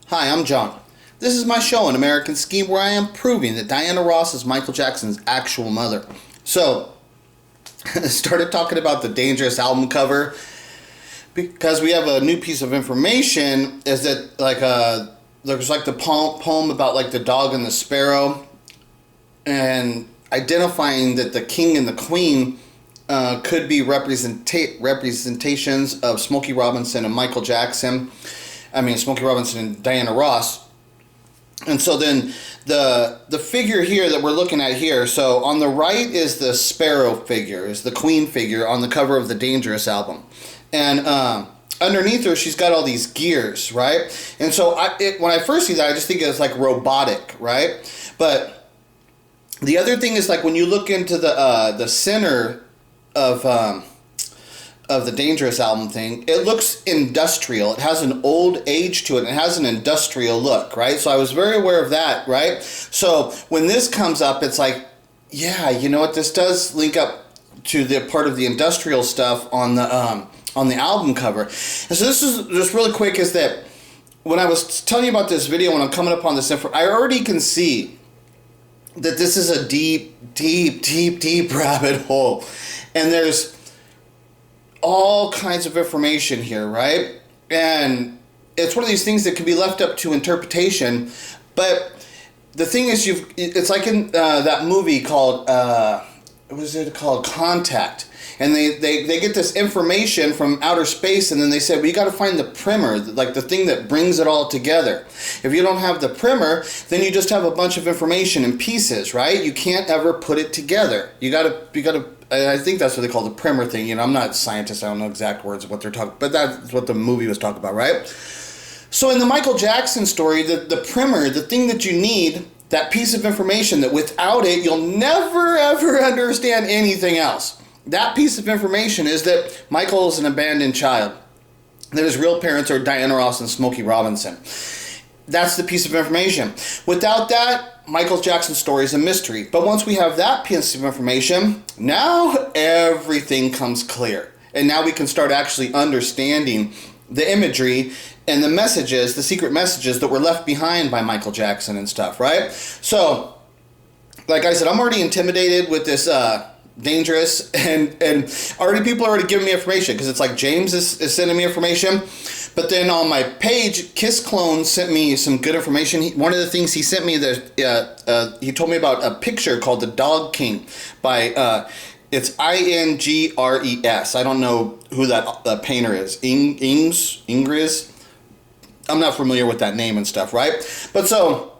Hi, I'm John. This is my show, An American Scheme, where I am proving that Diana Ross is Michael Jackson's actual mother. So, I started talking about the Dangerous album cover because we have a new piece of information. Is that there's like the poem about like the dog and the sparrow, and identifying that the king and the queen could be representations of Smokey Robinson and Michael Jackson. Smokey Robinson and Diana Ross. And so then the figure here that we're looking at here, so on the right is the Sparrow figure, is the queen figure on the cover of the Dangerous album. And underneath her, she's got all these gears, right? And so when I first see that, I just think it's like robotic, right? But the other thing is, like, when you look into the center of the Dangerous album thing, it looks industrial. It has an old age to it. It has an industrial look, right? So I was very aware of that, right? So when this comes up, it's like, yeah, you know what? This does link up to the part of the industrial stuff on the album cover. And so this is just really quick, is that when I was telling you about this video, when I'm coming up on this info, I already can see that this is a deep rabbit hole. And there's all kinds of information here, right? And it's one of these things that can be left up to interpretation. But the thing is, it's like in that movie called what is it called, Contact, and they get this information from outer space, and then they say, well, you got to find the primer, like the thing that brings it all together. If you don't have the primer, then you just have a bunch of information in pieces, right? You can't ever put it together. You gotta I think that's what they call the primer thing. You know, I'm not a scientist. I don't know exact words of what they're talking, but that's what the movie was talking about, right? So in the Michael Jackson story, the primer, the thing that you need, that piece of information that without it, you'll never, ever understand anything else. That piece of information is that Michael is an abandoned child, that his real parents are Diana Ross and Smokey Robinson. That's the piece of information. Without that, Michael Jackson's story is a mystery. But once we have that piece of information, now everything comes clear. And now we can start actually understanding the imagery and the messages, the secret messages that were left behind by Michael Jackson and stuff, right? So, like I said, I'm already intimidated with this Dangerous, and people are already giving me information, because it's like James is sending me information. But then on my page, Kiss Clone sent me some good information. One of the things he sent me, he told me about a picture called The Dog King by, it's Ingres. I don't know who that painter is. Ingres? I'm not familiar with that name and stuff, right? But so,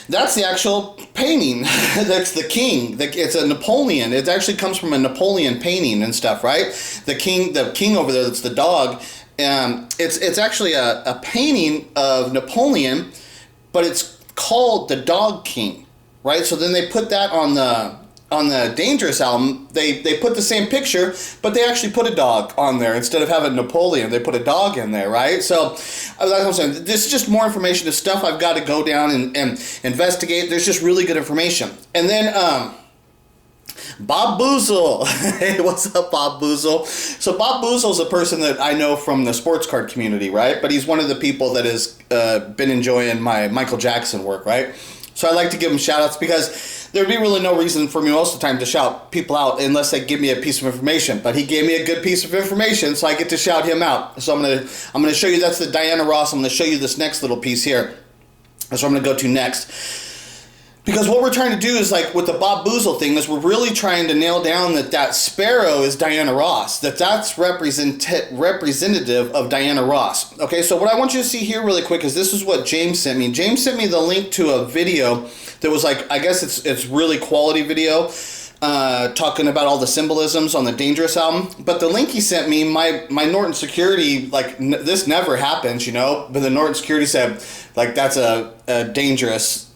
that's the actual painting. That's the king. It's a Napoleon. It actually comes from a Napoleon painting and stuff, right? The king over there, that's the dog. It's actually a painting of Napoleon, but it's called the Dog King, right? So then they put that on the Dangerous album. They put the same picture, but they actually put a dog on there instead of having Napoleon. They put a dog in there, right? So like I'm saying, this is just more information. The stuff I've got to go down and investigate. There's just really good information. And then Bob Boozle. Hey, what's up, Bob Boozle? So Bob Boozle's a person that I know from the sports card community, right? But he's one of the people that has been enjoying my Michael Jackson work, right? So I like to give him shout-outs, because there'd be really no reason for me most of the time to shout people out unless they give me a piece of information. But he gave me a good piece of information, so I get to shout him out. So I'm gonna show you, that's the Diana Ross. I'm gonna show you this next little piece here. That's what I'm gonna go to next. Because what we're trying to do is, like with the Bob Boozle thing, is we're really trying to nail down that Sparrow is Diana Ross. That's representative of Diana Ross. Okay, so what I want you to see here really quick is this is what James sent me. James sent me the link to a video that was like, I guess it's really quality video, talking about all the symbolisms on the Dangerous album. But the link he sent me, my Norton security, like this never happens, you know. But the Norton security said, like, that's a dangerous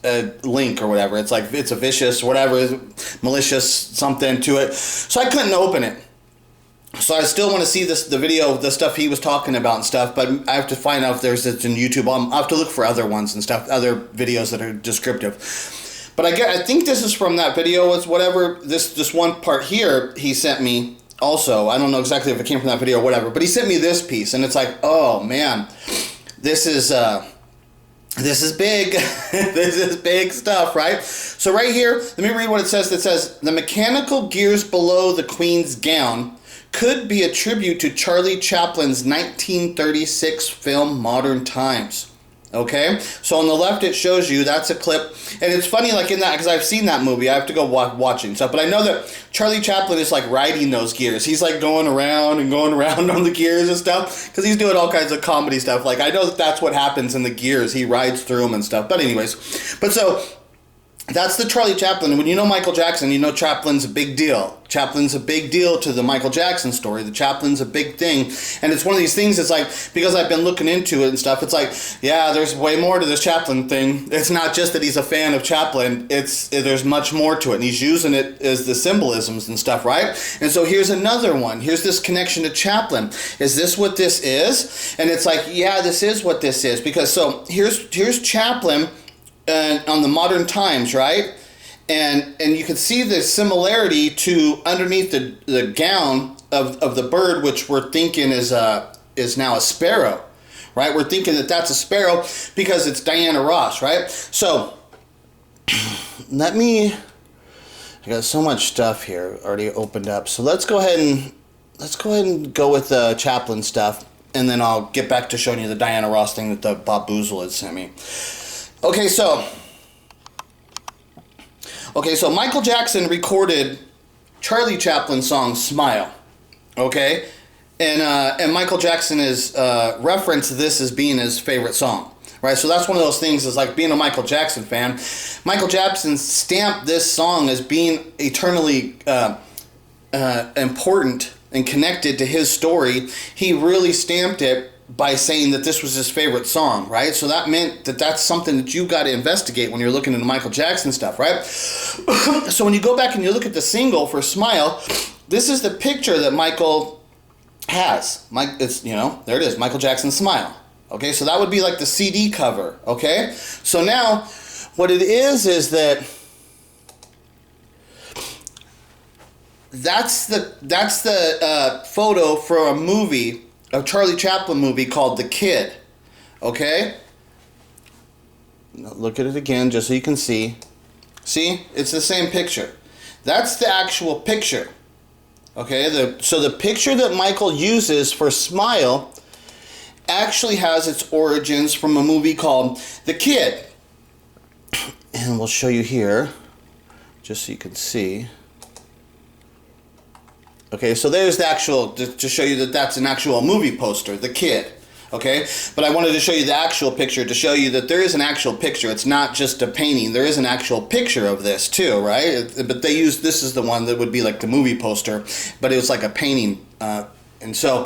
link or whatever. It's like, it's a vicious, whatever, malicious something to it. So I couldn't open it. So I still want to see the video of the stuff he was talking about and stuff, but I have to find out if there's it in YouTube. I'll have to look for other ones and stuff, other videos that are descriptive. But I think this is from that video. It's whatever, this one part here he sent me also. I don't know exactly if it came from that video or whatever, but he sent me this piece, and it's like, oh man, this is This is big. This is big stuff, right? So right here, let me read what it says. It says, the mechanical gears below the Queen's gown could be a tribute to Charlie Chaplin's 1936 film Modern Times. Okay, so on the left it shows you, that's a clip, and it's funny like in that, because I've seen that movie, I have to go watching stuff, but I know that Charlie Chaplin is like riding those gears. He's like going around and going around on the gears and stuff, because he's doing all kinds of comedy stuff. Like I know that that's what happens in the gears. He rides through them and stuff. But anyways, but so that's the Charlie Chaplin. And when you know Michael Jackson, you know Chaplin's a big deal. Chaplin's a big deal to the Michael Jackson story. The Chaplin's a big thing. And it's one of these things, it's like, because I've been looking into it and stuff, it's like, yeah, there's way more to this Chaplin thing. It's not just that he's a fan of Chaplin. There's much more to it. And he's using it as the symbolisms and stuff, right? And so here's another one. Here's this connection to Chaplin. Is this what this is? And it's like, yeah, this is what this is. Because so here's Chaplin on the Modern Times, right? And you can see the similarity to underneath the gown of the bird, which we're thinking is now a sparrow, right? We're thinking that that's a sparrow because it's Diana Ross, right? So I got so much stuff here already opened up. So let's go ahead and go with the Chaplin stuff, and then I'll get back to showing you the Diana Ross thing that the Bob Boozle had sent me. Okay, so Michael Jackson recorded Charlie Chaplin's song "Smile," okay, and Michael Jackson has referenced this as being his favorite song, right? So that's one of those things. Is like being a Michael Jackson fan. Michael Jackson stamped this song as being eternally important and connected to his story. He really stamped it by saying that this was his favorite song, right? So that meant that that's something that you got to investigate when you're looking into Michael Jackson stuff, right? So when you go back and you look at the single for "Smile," this is the picture that Michael has. It's, there it is, Michael Jackson "Smile." Okay, so that would be like the CD cover, okay? So now, what it is that that's the photo for a movie, a Charlie Chaplin movie called The Kid, okay? Look at it again just so you can see. See? It's the same picture. That's the actual picture, okay? So the picture that Michael uses for "Smile" actually has its origins from a movie called The Kid. And we'll show you here, just so you can see. Okay, so there's the actual, to show you that that's an actual movie poster, The Kid, okay? But I wanted to show you the actual picture to show you that there is an actual picture. It's not just a painting. There is an actual picture of this too, right? But this is the one that would be like the movie poster, but it was like a painting. And so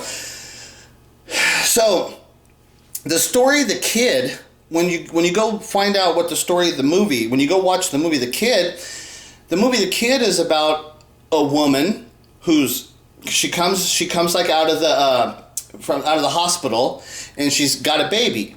the story The Kid, when you go find out what the story of the movie, when you go watch the movie The Kid is about a woman she comes like out of the hospital, and she's got a baby,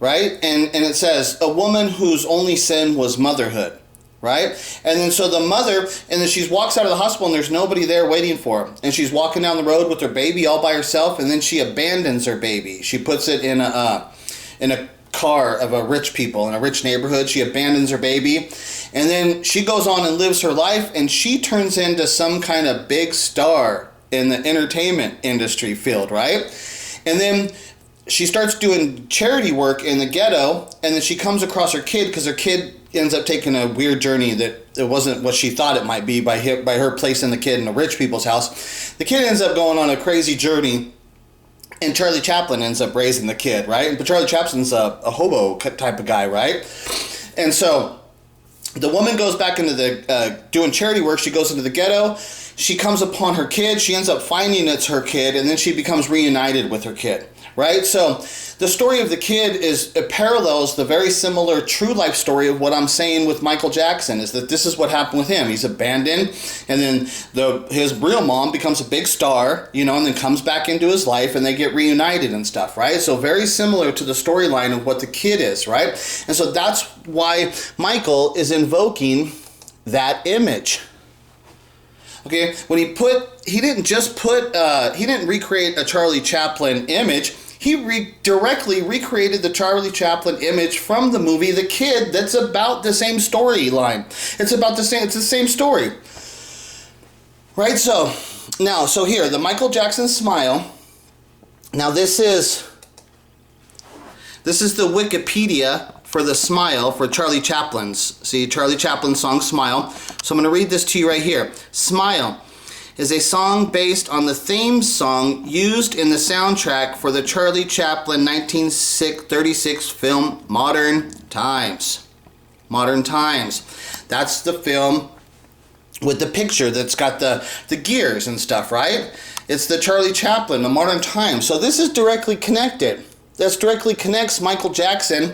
right? And it says a woman whose only sin was motherhood, right? And then so the mother, and then she walks out of the hospital and there's nobody there waiting for her, and she's walking down the road with her baby all by herself, and then she abandons her baby. She puts it in a car of a rich people in a rich neighborhood. She abandons her baby, and then she goes on and lives her life, and she turns into some kind of big star in the entertainment industry field, right? And then she starts doing charity work in the ghetto, and then she comes across her kid, because her kid ends up taking a weird journey that it wasn't what she thought it might be by her placing the kid in a rich people's house. The kid ends up going on a crazy journey, and Charlie Chaplin ends up raising the kid, right? But Charlie Chaplin's a hobo type of guy, right? And so the woman goes back into the doing charity work. She goes into the ghetto. She comes upon her kid. She ends up finding it's her kid, and then she becomes reunited with her kid, right? So the story of The Kid it parallels the very similar true life story of what I'm saying with Michael Jackson, is that this is what happened with him. He's abandoned, and then his real mom becomes a big star, and then comes back into his life, and they get reunited and stuff, right? So very similar to the storyline of what The Kid is, right? And so that's why Michael is invoking that image. Okay, when he didn't recreate a Charlie Chaplin image. he directly recreated the Charlie Chaplin image from the movie The Kid. That's about the same storyline. It's the same story. Right, so here, the Michael Jackson smile. Now this is the Wikipedia for the smile for Charlie Chaplin's. See, Charlie Chaplin's song Smile. So I'm going to read this to you right here. Smile is a song based on the theme song used in the soundtrack for the Charlie Chaplin 1936 film Modern Times. Modern Times. That's the film with the picture that's got the gears and stuff, right? It's the Charlie Chaplin, the Modern Times. So this is directly connected. This directly connects Michael Jackson.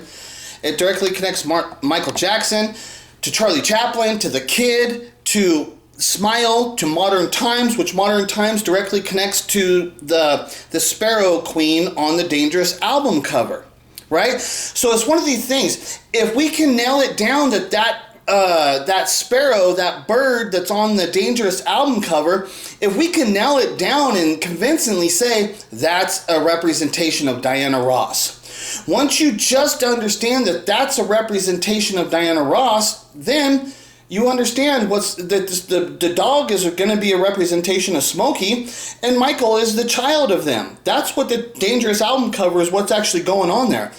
It directly connects Michael Jackson to Charlie Chaplin, to The Kid, to Smile, to Modern Times, which Modern Times directly connects to the Sparrow Queen on the Dangerous album cover, right? So it's one of these things. If we can nail it down that sparrow, that bird that's on the Dangerous album cover, if we can nail it down and convincingly say that's a representation of Diana Ross. Once you just understand that that's a representation of Diana Ross, then you understand the dog is going to be a representation of Smokey, and Michael is the child of them. That's what the Dangerous album cover is, what's actually going on there.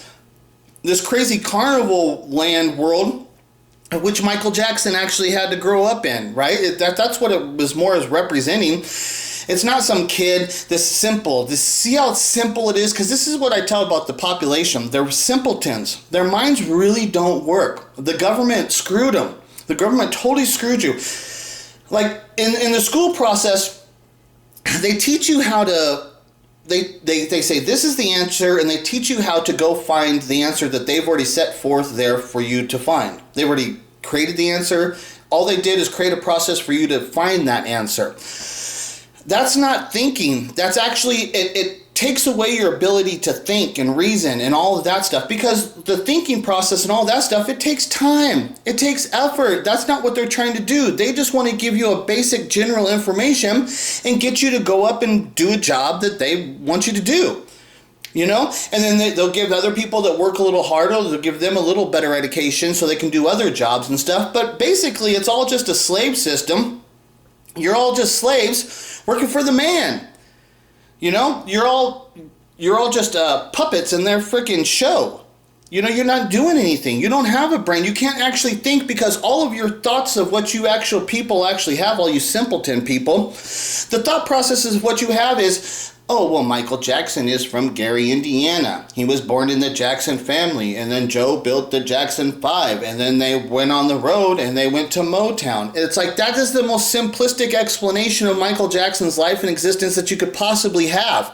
This crazy carnival land world, which Michael Jackson actually had to grow up in, right? That's what it was more as representing. It's not some kid, this simple. See how simple it is? Because this is what I tell about the population. They're simpletons. Their minds really don't work. The government screwed them. The government totally screwed you. Like, in the school process, they teach you how to... They say this is the answer, and they teach you how to go find the answer that they've already set forth there for you to find. They've already created the answer. All they did is create a process for you to find that answer. That's not thinking. That's actually, it takes away your ability to think and reason and all of that stuff, because the thinking process and all that stuff, it takes time. It takes effort. That's not what they're trying to do. They just want to give you a basic general information and get you to go up and do a job that they want you to do. You know? And then they'll give other people that work a little harder, they'll give them a little better education so they can do other jobs and stuff. But basically, it's all just a slave system. You're all just slaves working for the man. You know, you're all just puppets in their freaking show. You know, you're not doing anything. You don't have a brain. You can't actually think, because all of your thoughts of what you actual people actually have, all you simpleton people, the thought processes of what you have is, oh, well, Michael Jackson is from Gary, Indiana. He was born in the Jackson family, and then Joe built the Jackson 5, and then they went on the road, and they went to Motown. It's like, that is the most simplistic explanation of Michael Jackson's life and existence that you could possibly have.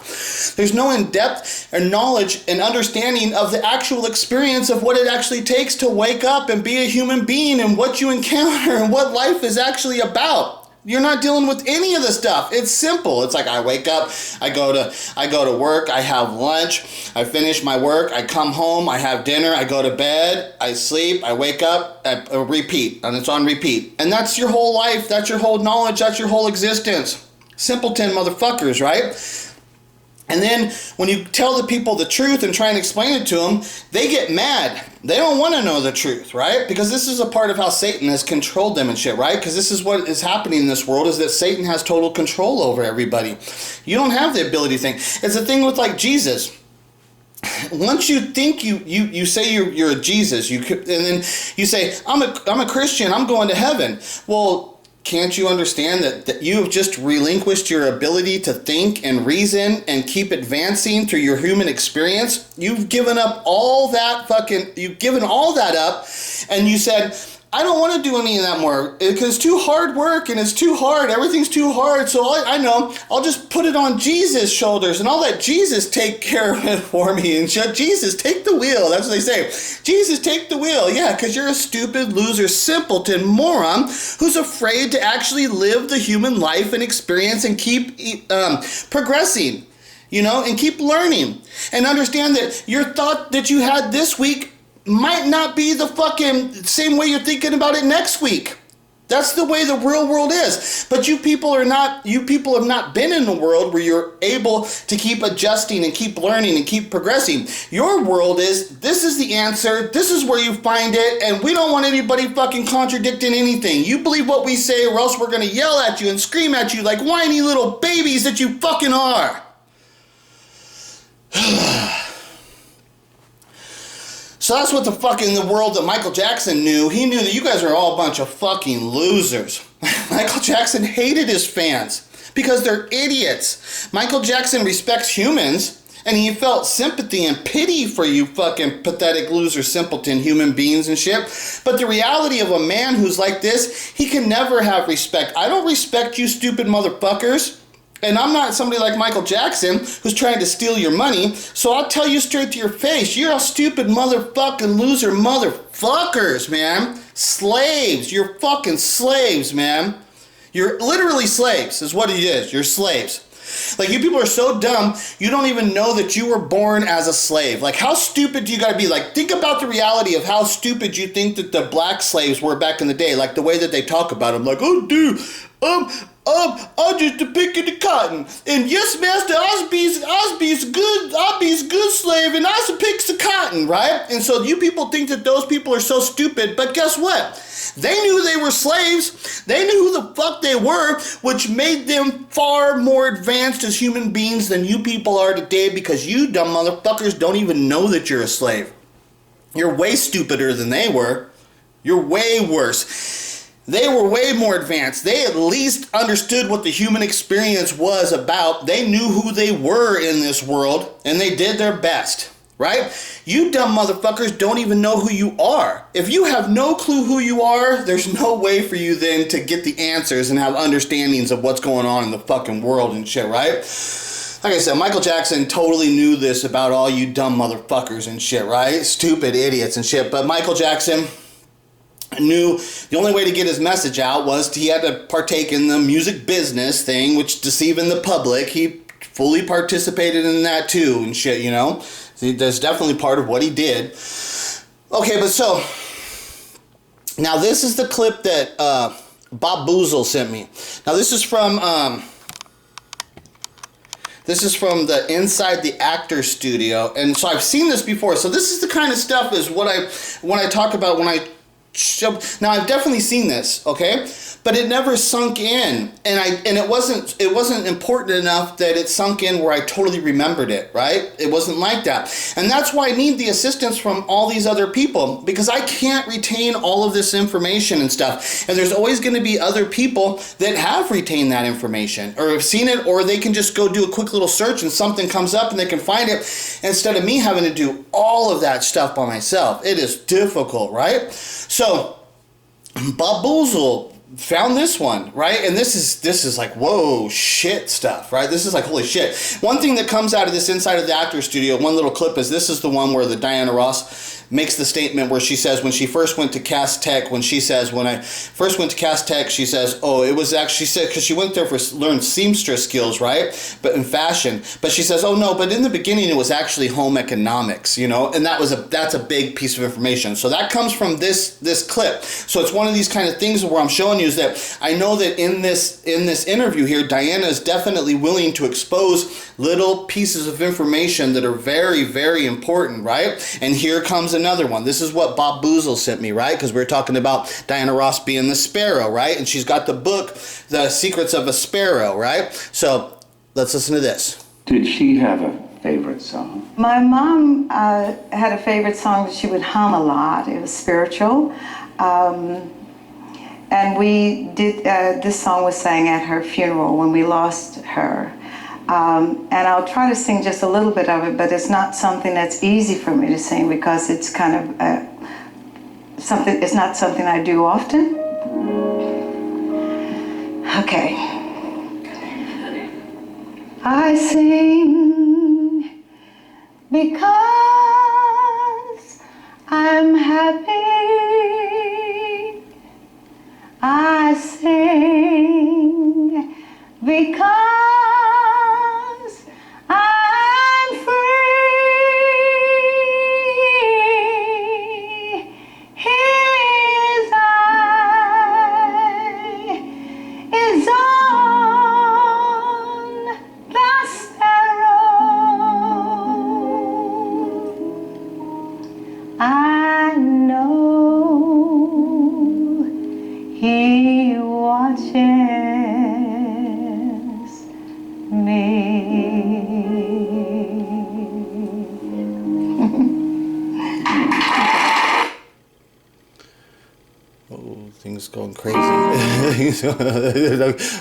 There's no in-depth or knowledge and understanding of the actual experience of what it actually takes to wake up and be a human being, and what you encounter and what life is actually about. You're not dealing with any of the stuff. It's simple. It's like, I wake up, I go to work, I have lunch, I finish my work, I come home, I have dinner, I go to bed, I sleep, I wake up, I repeat, and it's on repeat. And that's your whole life, that's your whole knowledge, that's your whole existence. Simpleton motherfuckers, right? And then when you tell the people the truth and try and explain it to them, they get mad. They don't want to know the truth, right? Because this is a part of how Satan has controlled them and shit, right? Because this is what is happening in this world, is that Satan has total control over everybody. You don't have the ability to think. It's the thing with, like, Jesus. Once you think you say you're a Jesus, and then you say, I'm a Christian, I'm going to heaven. Well, can't you understand that you've just relinquished your ability to think and reason and keep advancing through your human experience? You've given up all that you've given all that up, and you said, I don't want to do any of that more, because it's too hard work, and it's too hard, everything's too hard, so I know, I'll just put it on Jesus' shoulders, and I'll let Jesus take care of it for me, and Jesus, take the wheel. That's what they say. Jesus, take the wheel. Yeah, because you're a stupid, loser, simpleton moron who's afraid to actually live the human life and experience and keep progressing, you know, and keep learning, and understand that your thought that you had this week might not be the fucking same way you're thinking about it next week. That's the way the real world is. But you people have not been in the world where you're able to keep adjusting and keep learning and keep progressing. Your world is, this is the answer, this is where you find it, and we don't want anybody fucking contradicting anything. You believe what we say or else we're gonna yell at you and scream at you like whiny little babies that you fucking are. So that's what the world that Michael Jackson knew. He knew that you guys are all a bunch of fucking losers. Michael Jackson hated his fans because they're idiots. Michael Jackson respects humans, and he felt sympathy and pity for you fucking pathetic loser, simpleton human beings and shit. But the reality of a man who's like this, he can never have respect. I don't respect you stupid motherfuckers. And I'm not somebody like Michael Jackson who's trying to steal your money, so I'll tell you straight to your face, you're a stupid motherfucking loser motherfuckers, man. Slaves. You're fucking slaves, man. You're literally slaves is what it is. You're slaves. Like, you people are so dumb, you don't even know that you were born as a slave. Like, how stupid do you gotta be? Like, think about the reality of how stupid you think that the black slaves were back in the day. Like, the way that they talk about them. Like, oh, dude, I'm just a picking the cotton. And yes, master, Osby's good slave, and I picks the cotton, right? And so you people think that those people are so stupid, but guess what? They knew they were slaves. They knew who the fuck they were, which made them far more advanced as human beings than you people are today, because you dumb motherfuckers don't even know that you're a slave. You're way stupider than they were. You're way worse. They were way more advanced. They at least understood what the human experience was about. They knew who they were in this world, and they did their best, right? You dumb motherfuckers don't even know who you are. If you have no clue who you are, there's no way for you then to get the answers and have understandings of what's going on in the fucking world and shit, right? Like I said, Michael Jackson totally knew this about all you dumb motherfuckers and shit, right? Stupid idiots and shit. But Michael Jackson knew the only way to get his message out was he had to partake in the music business thing, which deceiving the public. He fully participated in that too and shit, you know. That's definitely part of what he did. Okay, but so now this is the clip that Bob Boozle sent me. Now this is from the Inside the Actor Studio, and so I've seen this before. So this is the kind of stuff is when I talk about when I. Now I've definitely seen this, okay, but it never sunk in, and it wasn't important enough that it sunk in where I totally remembered it, right? It wasn't like that, and that's why I need the assistance from all these other people, because I can't retain all of this information and stuff, and there's always going to be other people that have retained that information or have seen it, or they can just go do a quick little search and something comes up and they can find it instead of me having to do all of that stuff by myself. It is difficult, right? So Bob Boozle found this one, right? And this is like, whoa, shit stuff, right? This is like, holy shit. One thing that comes out of this Inside of the Actor Studio, one little clip is, this is the one where the Diana Ross makes the statement where she says when she first went to Cass Tech, when I first went to Cass Tech, she says, oh, it was actually, she said, because she went there for learn seamstress skills, right? But in fashion. But she says, oh no, but in the beginning it was actually home economics, you know? And that's a big piece of information. So that comes from this clip. So it's one of these kind of things where I'm showing you is that I know that in this interview here, Diana is definitely willing to expose little pieces of information that are very, very important, right? And here comes another one. This is what Bob Boozle sent me, right? Because we were talking about Diana Ross being the Sparrow, right? And she's got the book, The Secrets of a Sparrow, right? So let's listen to this. Did she have a favorite song? My mom had a favorite song that she would hum a lot. It was spiritual. And we did, this song was sang at her funeral when we lost her. And I'll try to sing just a little bit of it, but it's not something that's easy for me to sing because it's kind of it's not something I do often. Okay. I sing because I'm happy. I sing because I'm free. His eyes I know He watches me. Things going crazy.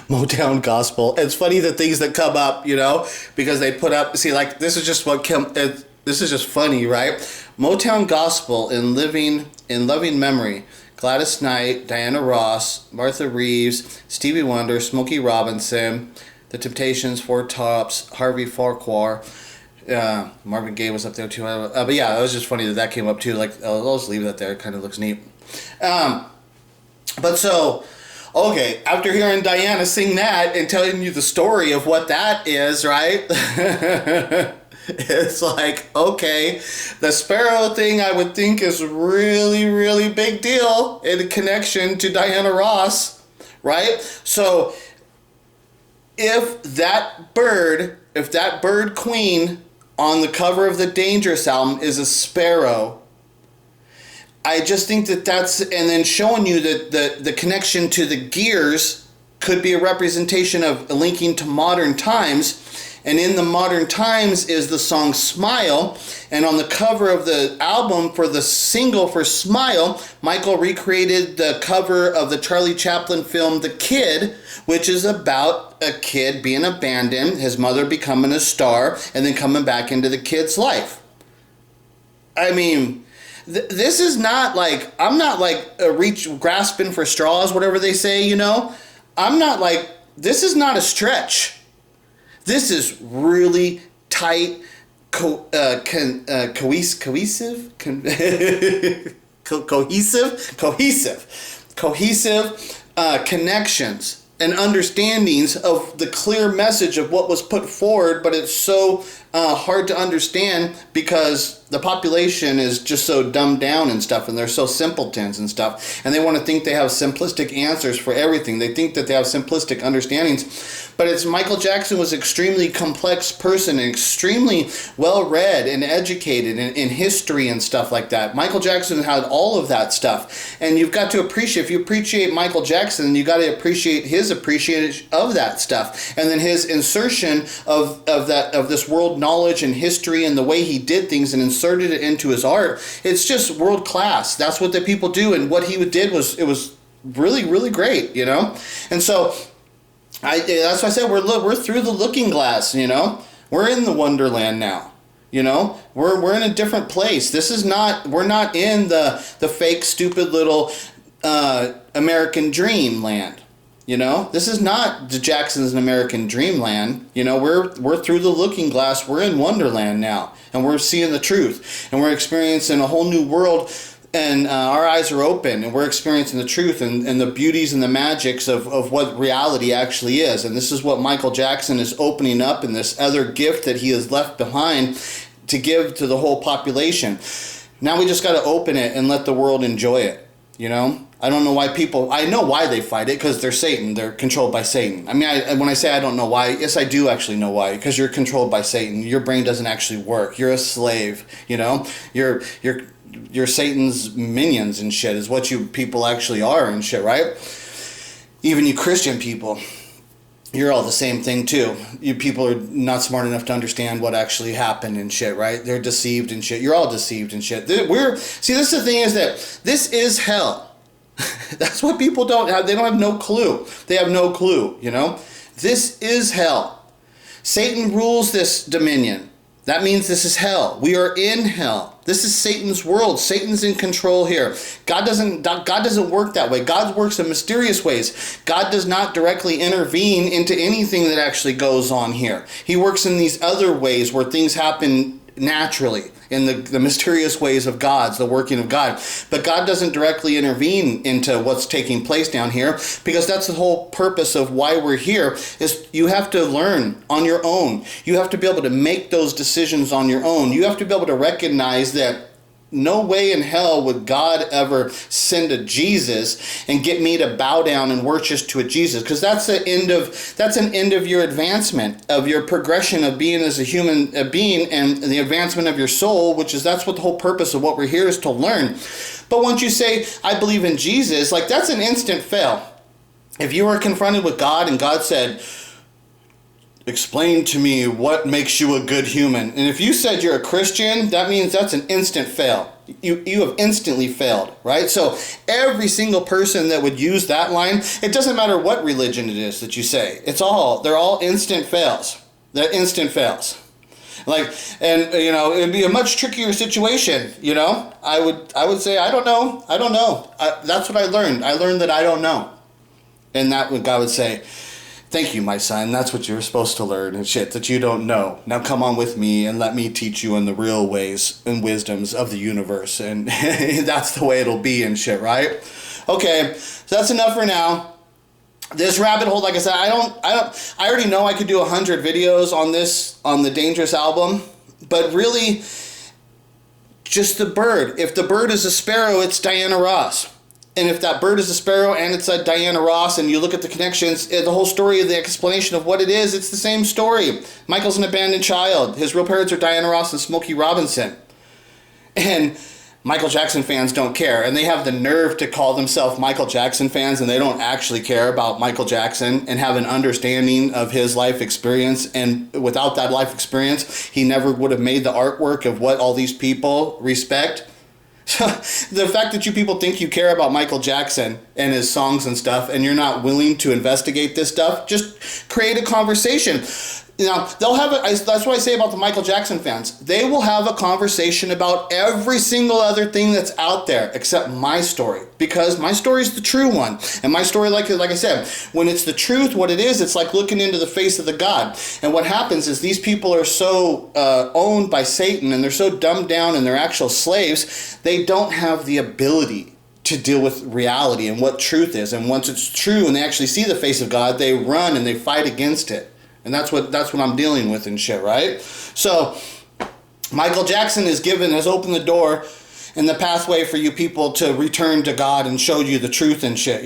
Motown gospel. It's funny the things that come up, you know, because they put up. See, like this is just what this is just funny, right? Motown gospel in loving memory. Gladys Knight, Diana Ross, Martha Reeves, Stevie Wonder, Smokey Robinson, The Temptations, Four Tops, Harvey Farquhar. Marvin Gaye was up there too. But yeah, it was just funny that came up too. Like, I'll just leave that there. It kind of looks neat. But so, okay, after hearing Diana sing that and telling you the story of what that is, right? It's like, okay, the Sparrow thing I would think is really, really big deal in connection to Diana Ross, right? So if that bird queen on the cover of the Dangerous album is a sparrow, I just think that's, and then showing you that the connection to the gears could be a representation of linking to modern times. And in the modern times is the song Smile. And on the cover of the album for the single for Smile, Michael recreated the cover of the Charlie Chaplin film The Kid, which is about a kid being abandoned, his mother becoming a star, and then coming back into the kid's life. I mean, this is not like, I'm not like grasping for straws, whatever they say, you know. I'm not like, this is not a stretch. This is really tight, cohesive connections and understandings of the clear message of what was put forward, but it's so hard to understand because the population is just so dumbed down and stuff, and they're so simpletons and stuff, and they want to think they have simplistic answers for everything. They think that they have simplistic understandings, but it's Michael Jackson was an extremely complex person and extremely well-read and educated in history and stuff like that. Michael Jackson had all of that stuff, and you've got to appreciate, if you appreciate Michael Jackson, you got to appreciate his appreciation of that stuff, and then his insertion of this world knowledge and history and the way he did things and inserted it into his art. It's just world class. That's what the people do, and what he did was, it was really, really great, you know. And so that's why I said we're through the looking glass, you know. We're in the Wonderland now, you know. We're in a different place. This is not, we're not in the fake stupid little American dream land. You know, this is not the Jackson's American Dreamland. You know, we're through the looking glass. We're in Wonderland now, and we're seeing the truth, and we're experiencing a whole new world, and our eyes are open, and we're experiencing the truth and the beauties and the magics of what reality actually is. And this is what Michael Jackson is opening up in this other gift that he has left behind to give to the whole population. Now we just got to open it and let the world enjoy it, you know? I don't know why people, I know why they fight it, because they're Satan. They're controlled by Satan. I mean, when I say I don't know why, yes, I do actually know why, because you're controlled by Satan. Your brain doesn't actually work. You're a slave, you know? You're Satan's minions and shit is what you people actually are and shit, right? Even you Christian people, you're all the same thing too. You people are not smart enough to understand what actually happened and shit, right? They're deceived and shit. You're all deceived and shit. See, this is the thing, is that this is hell. That's what people don't have. They don't have no clue. They have no clue, you know? This is hell. Satan rules this dominion. That means this is hell. We are in hell. This is Satan's world. Satan's in control here. God doesn't work that way. God works in mysterious ways. God does not directly intervene into anything that actually goes on here. He works in these other ways where things happen naturally, in the mysterious ways of God's, the working of God. But God doesn't directly intervene into what's taking place down here, because that's the whole purpose of why we're here, is you have to learn on your own. You have to be able to make those decisions on your own. You have to be able to recognize that no way in hell would God ever send a Jesus and get me to bow down and worship to a Jesus, because that's an end of your advancement, of your progression of being as a human being, and the advancement of your soul, that's what the whole purpose of what we're here is to learn. But once you say, I believe in Jesus, like, that's an instant fail. If you were confronted with God and God said, explain to me what makes you a good human, and if you said you're a Christian, that means that's an instant fail. You have instantly failed, right? So every single person that would use that line, it doesn't matter what religion it is that you say, they're all instant fails. They're instant fails. Like, and it'd be a much trickier situation. I would say, I don't know. That's what I learned. I learned that I don't know. And that would, God would say, thank you, my son. That's what you're supposed to learn, and shit that you don't know. Now come on with me and let me teach you in the real ways and wisdoms of the universe. And that's the way it'll be and shit, right? Okay, so that's enough for now. This rabbit hole, like I said, I already know I could do 100 videos on the Dangerous album, but really, just the bird. If the bird is a sparrow, it's Diana Ross. And if that bird is a sparrow and it's a Diana Ross, and you look at the connections, the whole story of the explanation of what it is, it's the same story. Michael's an abandoned child. His real parents are Diana Ross and Smokey Robinson. And Michael Jackson fans don't care. And they have the nerve to call themselves Michael Jackson fans, and they don't actually care about Michael Jackson and have an understanding of his life experience. And without that life experience, he never would have made the artwork of what all these people respect. The fact that you people think you care about Michael Jackson and his songs and stuff, and you're not willing to investigate this stuff, just create a conversation. They'll have that's what I say about the Michael Jackson fans. They will have a conversation about every single other thing that's out there except my story, because my story is the true one. And my story, like I said, when it's the truth, what it is, it's like looking into the face of the God. And what happens is these people are so owned by Satan, and they're so dumbed down, and they're actual slaves, they don't have the ability to deal with reality and what truth is. And once it's true and they actually see the face of God, they run and they fight against it. And that's what I'm dealing with and shit, right? So Michael Jackson has opened the door and the pathway for you people to return to God and show you the truth and shit,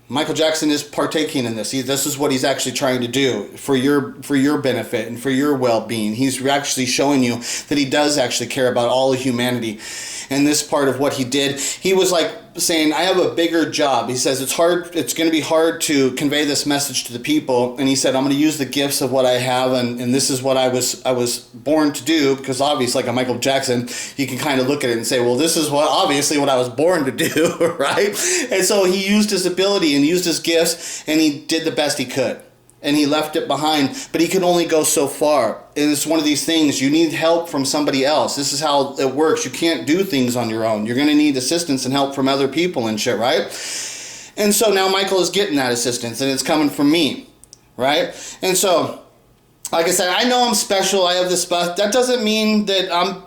Michael Jackson is partaking in this. This is what he's actually trying to do for your benefit and for your well-being. He's actually showing you that he does actually care about all of humanity. And this part of what he did, he was like saying, I have a bigger job. He says it's going to be hard to convey this message to the people. And he said, I'm going to use the gifts of what I have, and this is what I was born to do, because obviously, like a Michael Jackson, you can kind of look at it and say, well, this is obviously what I was born to do, right? And so he used his ability and used his gifts, and he did the best he could. And he left it behind, but he could only go so far. And it's one of these things, you need help from somebody else. This is how it works. You can't do things on your own. You're going to need assistance and help from other people and shit, right? And so now Michael is getting that assistance, and it's coming from me, right? And so, like I said, I know I'm special. I have this stuff. That doesn't mean that I'm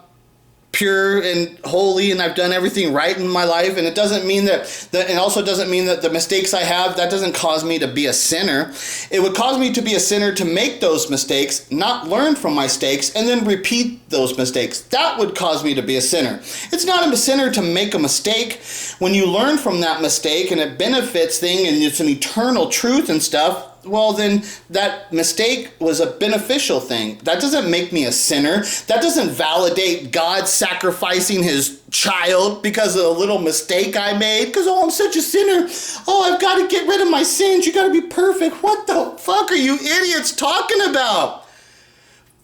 pure and holy and I've done everything right in my life, and it doesn't mean it also doesn't mean that the mistakes I have, that doesn't cause me to be a sinner. It would cause me to be a sinner to make those mistakes, not learn from my mistakes, and then repeat those mistakes. That would cause me to be a sinner. It's not a sinner to make a mistake. When you learn from that mistake and it benefits thing and it's an eternal truth and stuff, well, then that mistake was a beneficial thing. That doesn't make me a sinner. That doesn't validate God sacrificing his child because of a little mistake I made. Because, I'm such a sinner. I've got to get rid of my sins. You got to be perfect. What the fuck are you idiots talking about?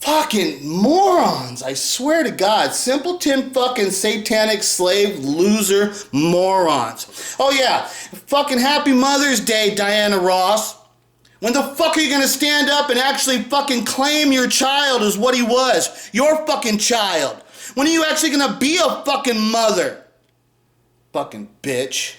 Fucking morons. I swear to God. Simpleton fucking satanic slave loser morons. Oh, yeah. Fucking happy Mother's Day, Diana Ross. When the fuck are you gonna stand up and actually fucking claim your child as what he was? Your fucking child. When are you actually gonna be a fucking mother? Fucking bitch.